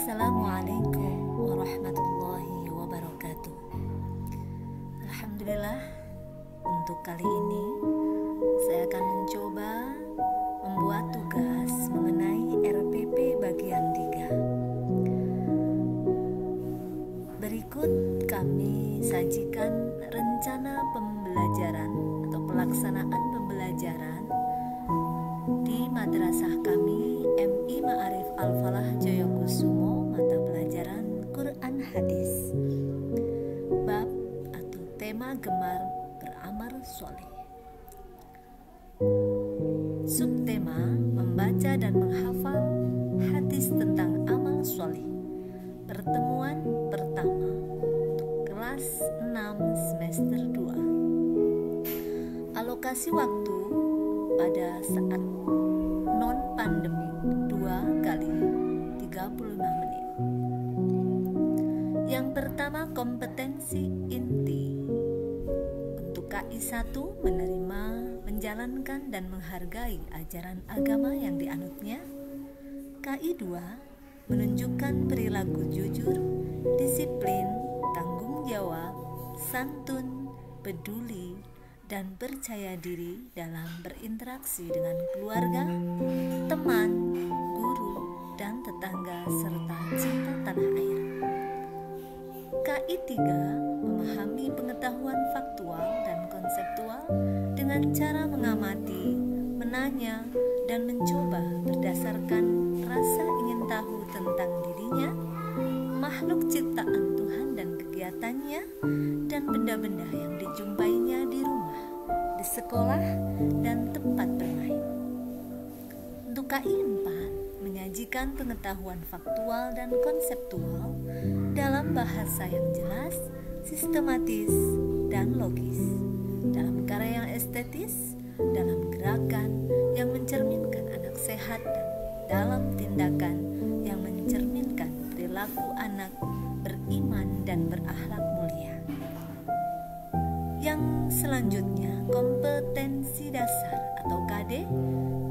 Assalamualaikum warahmatullahi wabarakatuh. Alhamdulillah, untuk kali ini saya akan mencoba membuat tugas mengenai RPP bagian 3. Berikut kami sajikan rencana pembelajaran atau pelaksanaan pembelajaran di madrasah kami MI Ma'arif Al-Falah Joyokusumo, mata pelajaran Quran Hadis, bab atau tema gemar beramal soleh. Subtema membaca dan menghafal hadis tentang amal soleh. Pertemuan pertama untuk kelas 6 semester 2. Alokasi waktu pada saat non-pandemi 2 kali 35 menit. Yang pertama, kompetensi inti. Untuk KI 1, menerima, menjalankan dan menghargai ajaran agama yang dianutnya. KI 2, menunjukkan perilaku jujur, disiplin, tanggung jawab, santun, peduli, dan percaya diri dalam berinteraksi dengan keluarga, teman, guru, dan tetangga, serta cinta tanah air. KI 3, memahami pengetahuan faktual dan konseptual dengan cara mengamati, menanya, dan mencoba berdasarkan rasa ingin tahu tentang dirinya, makhluk ciptaan Tuhan dan kegiatannya, dan benda-benda yang dijumpainya di rumah, di sekolah, dan tempat bermain. Untuk KI 4, menyajikan pengetahuan faktual dan konseptual dalam bahasa yang jelas, sistematis, dan logis, dalam karya yang estetis, dalam gerakan yang mencerminkan anak sehat, dan dalam tindakan yang mencerminkan perilaku anak beriman dan berakhlak mulia. Yang selanjutnya, kompetensi dasar atau KD.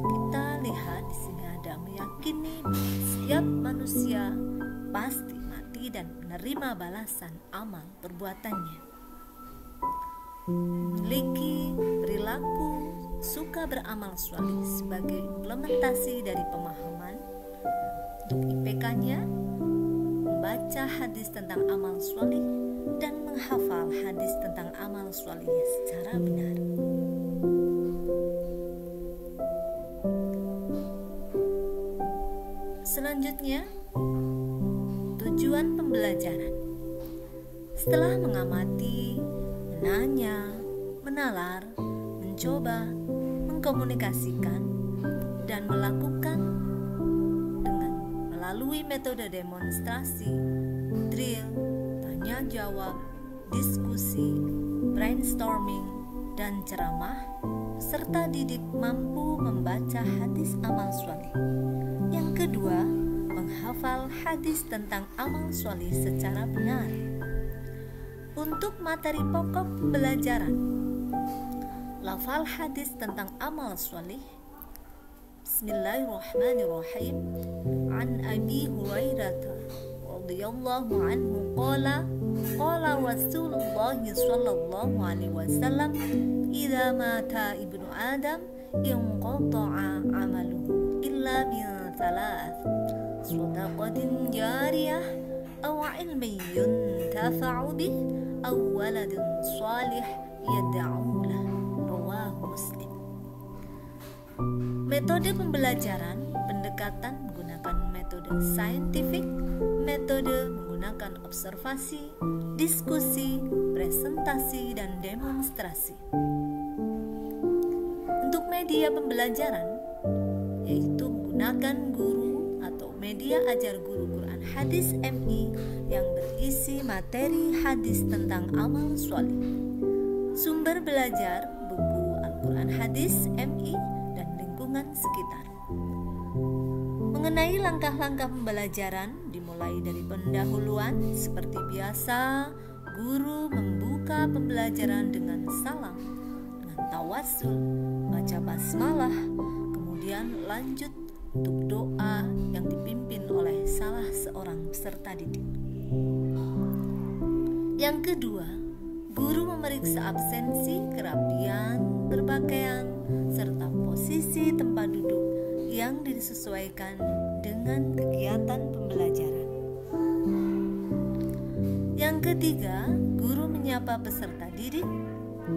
Kita lihat di sini ada meyakini setiap manusia pasti mati dan menerima balasan amal perbuatannya. Memiliki perilaku suka beramal soleh sebagai implementasi dari pemahaman. Untuk IPK-nya, membaca hadis tentang amal soleh dan menghafal hadis tentang amal soleh secara benar. Selanjutnya, tujuan pembelajaran. Setelah mengamati, menanya, menalar, mencoba, mengkomunikasikan, dan melakukan dengan melalui metode demonstrasi, drill, tanya jawab, diskusi, brainstorming, dan ceramah, serta didik mampu membaca hadis amal soleh. Yang kedua, menghafal hadis tentang amal soleh secara benar. Untuk materi pokok pembelajaran, lafal hadis tentang amal soleh. Bismillahirrahmanirrahim. An Abi Hurairah radhiyallahu anhu qala Rasulullah sallallahu alaihi wasallam, idza mata ibnu Adam inqata'a amaluhu illa min thalath, shadaqatin jariyah aw ilmin yuntafa'u bih aw waladin salih yad'u lahu. Rawahu Muslim. Metode pembelajaran, pendekatan menggunakan metode saintifik, metode menggunakan observasi, diskusi, presentasi, dan demonstrasi. Untuk media pembelajaran, yaitu menggunakan guru atau media ajar guru Quran Hadis MI yang berisi materi hadis tentang amal soleh. Sumber belajar, buku Al-Quran Hadis MI dan lingkungan sekitar. Mengenai langkah-langkah pembelajaran, dimulai dari pendahuluan. Seperti biasa, guru membuka pembelajaran dengan salam, dengan tawassul, baca basmalah, kemudian lanjut untuk doa yang dipimpin oleh salah seorang seorang peserta didik. Yang kedua, guru memeriksa absensi, kerapian, berpakaian, serta posisi tempat duduk yang disesuaikan dengan kegiatan pembelajaran. Yang ketiga, guru menyapa peserta didik.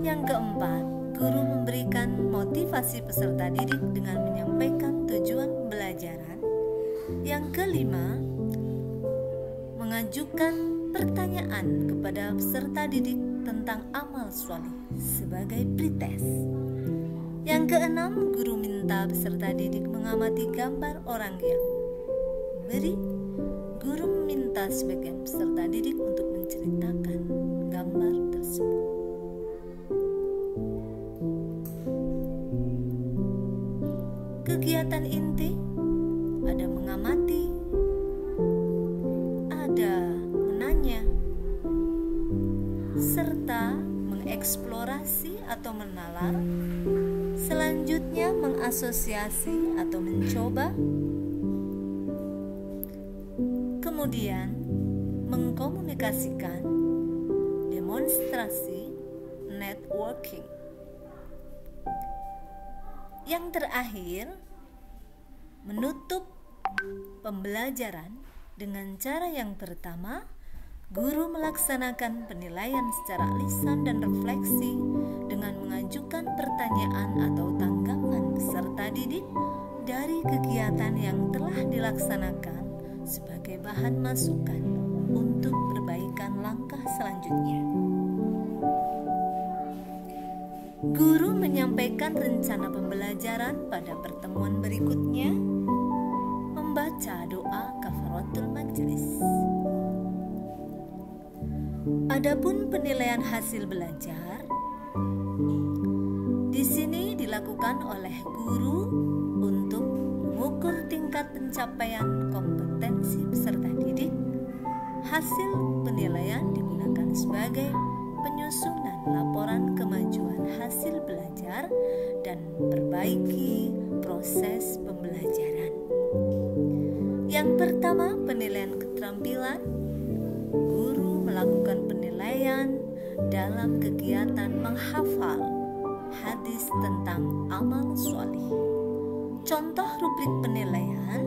Yang keempat, guru memberikan motivasi peserta didik dengan menyampaikan tujuan pembelajaran. Yang kelima, mengajukan pertanyaan kepada peserta didik tentang amal sholih sebagai pretest. Yang keenam, guru minta peserta didik mengamati gambar orang yang memberi. Guru meminta sebagian peserta didik untuk menceritakan gambar tersebut. Kegiatan inti ada mengamati, ada menanya, serta mengeksplorasi atau menalar. Selanjutnya mengasosiasi atau mencoba. Kemudian mengkomunikasikan, demonstrasi, networking. Yang terakhir, menutup pembelajaran dengan cara yang pertama, guru melaksanakan penilaian secara lisan dan refleksi dengan mengajukan pertanyaan atau tanggapan peserta didik dari kegiatan yang telah dilaksanakan sebagai bahan masukan untuk perbaikan langkah selanjutnya. Guru menyampaikan rencana pembelajaran pada pertemuan berikutnya, membaca doa kafaratul majelis. Adapun penilaian hasil belajar, di sini dilakukan oleh guru untuk mengukur tingkat pencapaian kompetensi peserta didik. Hasil penilaian digunakan sebagai penyusunan laporan kemajuan hasil belajar dan perbaiki proses pembelajaran. Yang pertama, penilaian keterampilan. Guru melakukan penilaian dalam kegiatan menghafal hadis tentang amal sholih. Contoh rubrik penilaian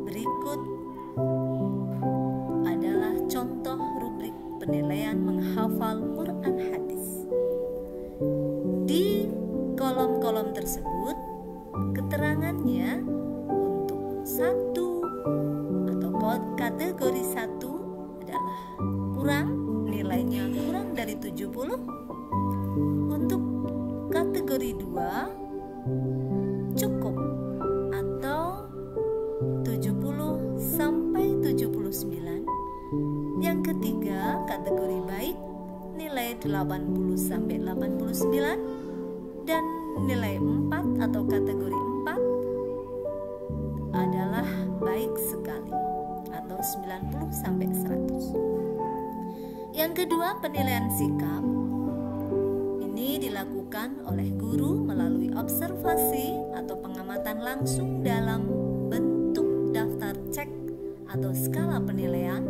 berikut adalah contoh rubrik penilaian menghafal Quran hadis. Di kolom-kolom tersebut keterangannya untuk satu atau kategori 1 adalah kurang, nilainya kurang dari 70. Untuk kategori 2 cukup atau 70 sampai 79. Yang ketiga, kategori baik, nilai 80 sampai 89, dan nilai 4 atau kategori 4 adalah baik sekali atau 90 sampai 100. Yang kedua, penilaian sikap. Ini dilakukan oleh guru melalui observasi atau pengamatan langsung dalam bentuk daftar cek atau skala penilaian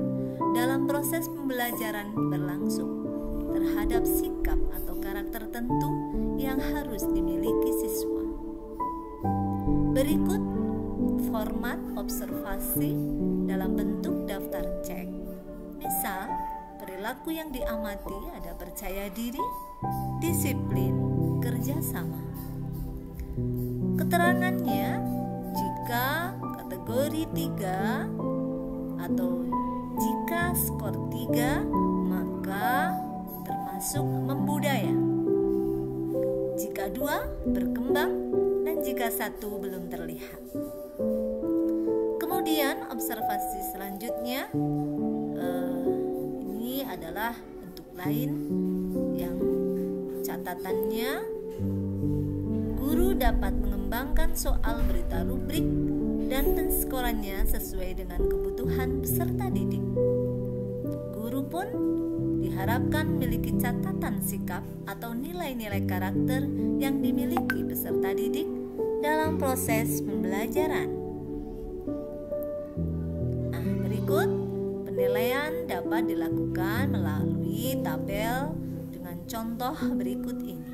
dalam proses pembelajaran berlangsung terhadap sikap atau karakter tertentu yang harus dimiliki siswa. Berikut format observasi dalam bentuk daftar cek. Misal, perilaku yang diamati ada percaya diri, disiplin, kerjasama. Keterangannya, jika kategori 3 atau jika skor 3, maka termasuk membudaya. Jika 2, berkembang, dan jika 1, belum terlihat. Kemudian observasi selanjutnya, ini adalah bentuk lain yang catatannya, guru dapat mengembangkan soal berita rubrik dan penskorannya sesuai dengan kebutuhan peserta didik. Guru pun diharapkan memiliki catatan sikap atau nilai-nilai karakter yang dimiliki peserta didik dalam proses pembelajaran. Nah, berikut. Penilaian dapat dilakukan melalui tabel dengan contoh berikut ini.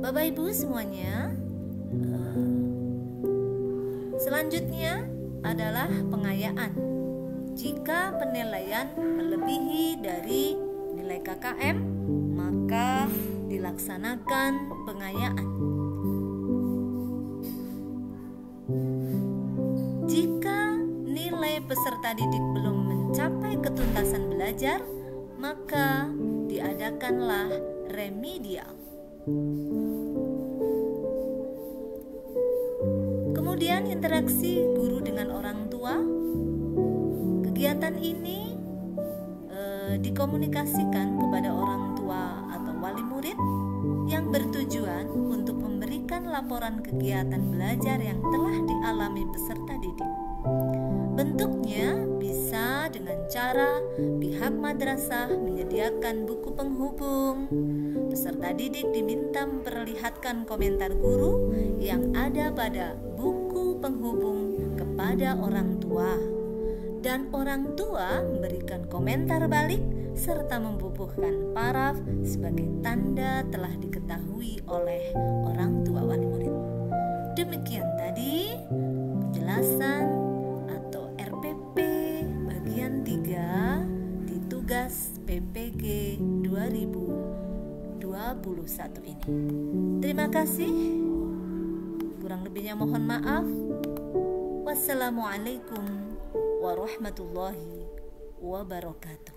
Bapak Ibu semuanya, selanjutnya adalah pengayaan. Jika penilaian melebihi dari nilai KKM, maka dilaksanakan pengayaan. Jika nilai peserta didik belum mencapai ketuntasan belajar, maka diadakanlah remedial. Kemudian interaksi guru dengan orang tua. Kegiatan ini dikomunikasikan kepada orang tua atau wali murid yang bertujuan untuk memberikan laporan kegiatan belajar yang telah dialami peserta didik. Bentuknya bisa dengan cara pihak madrasah menyediakan buku penghubung. Peserta didik diminta memperlihatkan komentar guru yang ada pada buku penghubung kepada orang tua, dan orang tua memberikan komentar balik serta membubuhkan paraf sebagai tanda telah diketahui oleh orang tua wali murid. Demikian tadi penjelasan atau RPP bagian 3 di tugas PPG 2021 ini. Terima kasih. Kurang lebihnya mohon maaf. Wassalamualaikum warahmatullahi wabarakatuh.